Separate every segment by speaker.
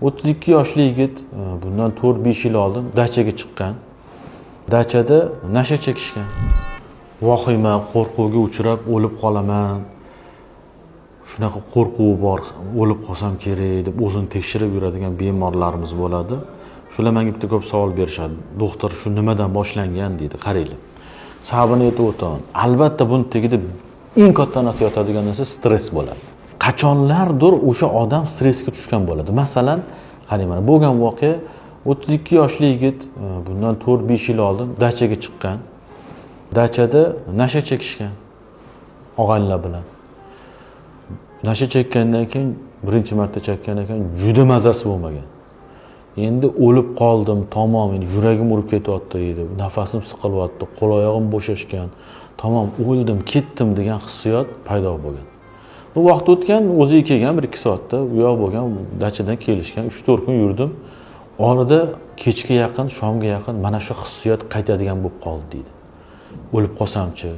Speaker 1: 32 yoshli yigit bundan 4-5 yil oldin dachaga chiqqan. Dachada nasha chekishgan. Vahima, qo'rquvga uchrab o'lib qolaman. Shunaqa qo'rquv bor, o'lib qolsam kerak deb o'zini tekshirib yuradigan bemorlarimiz bo'ladi. Shular menga bitta ko'p savol berishadi. Doktor, shu nimadan boshlangan deydi, qaranglar. Sababini aytib o'taman. Albatta buni tagida eng katta narsa yotadigan narsa stress bo'ladi. Qachonlardir o'sha odam stressga tushgan bo'ladi. Masalan, qarang mana bo'lgan voqea 32 yoshli yigit bundan 4-5 yil oldin dachaga chiqqan. Dachada nasha chekishgan og'aynilar bilan. Nasha chekkandan keyin birinchi marta chekkan ekan, juda mazasi bo'lmagan. Endi o'lib qoldim, tamom, endi yuragim urib ketyapti edi, nafasim siqilyapti, qo'l oyog'im bo'shashgan. Tamom, o'ldim, ketdim degan hissiyot paydo bo'lgan. Bu vaqt o'tgan, o'ziga kelgan 1-2 soatda u yoq bo'lgan, dachadan kelishgan, 3-4 kun yurdim. Orada kechga yaqin, shomga yaqin mana shu hissiyot qaytadigan bo'lib qoldi deydi. O'lib qolsamchi,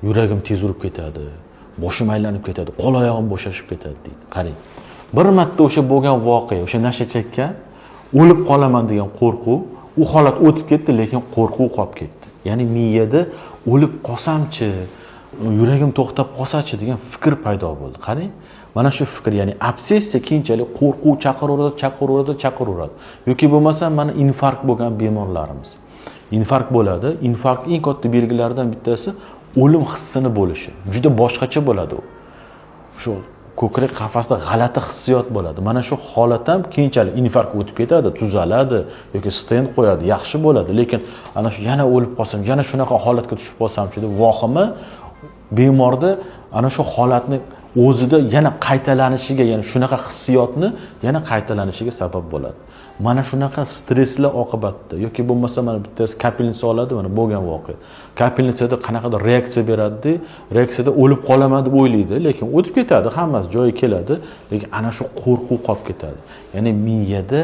Speaker 1: yuragim tez urib ketadi, boshim aylanib ketadi, qo'l oyog'im bo'shashib ketadi deydi. Qarang. Bir marta o'sha bo'lgan voqea, o'sha nasha chekkan, o'lib qolaman degan qo'rquv, u holat o'tib ketdi, lekin qo'rquv qolib ketdi. Ya'ni miyada o'lib qolsamchi, yuragim to'xtab qolsachi degan fikr paydo bo'ldi. Qarang. Mana shu fikr, ya'ni obsessiya keyinchalik qo'rquv chaqiraveradi. Yoki bo'lmasa mana infarkt bo'lgan bemorlarimiz. Infarkt bo'ladi. Infarkt eng katta belgilaridan bittasi o'lim hissini bo'lishi. Juda boshqacha bo'ladi u. Shu ko'krak qafasida g'alati hissiyot bo'ladi. Mana shu holat ham keyinchalik infarkt o'tib ketadi, tuzaladi yoki stent qo'yadi, yaxshi bo'ladi. Lekin ana shu yana o'lib qolsam, yana shunaqa holatga tushib qolsam-chi deb vahima bemorda ana shu holatni o'zida yana qaytalanishiga, ya'ni shunaqa hissiyotni yana qaytalanishiga sabab bo'ladi. Mana shunaqa stresslar oqibatida yoki bo'lmasa mana bittasi kapelnitsa oladi, mana bo'lgan voqea. Kapelnitsada qanaqadir reaksiya beradi, reaksiyada o'lib qolaman deb o'ylaydi, lekin o'tib ketadi, hammasi joyiga keladi, lekin ana shu qo'rquv qolib ketadi. Ya'ni miyada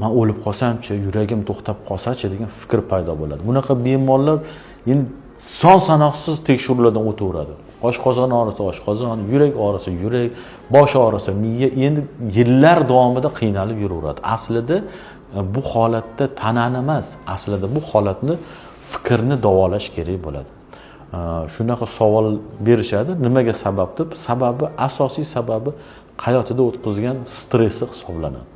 Speaker 1: men o'lib qolsam-chi, yuragim to'xtab qolsa-chi degan fikr paydo bo'ladi. Bunaqa bemorlar endi son sanoqsiz tekshiruvlardan o'taveradi. Oshqozon og'risa oshqozon, yurak og'risa yurak, bosh og'risa miya, endi yillar davomida qiynalib yuraveradi. Aslida bu holatda tanani emas, aslida bu holatni fikrni davolash kerak bo'ladi. Shunaqa savol berishadi, nimaga sabab deb. Sababi, asosiy sababi hayotida o'tkazgan stressi hisoblanadi.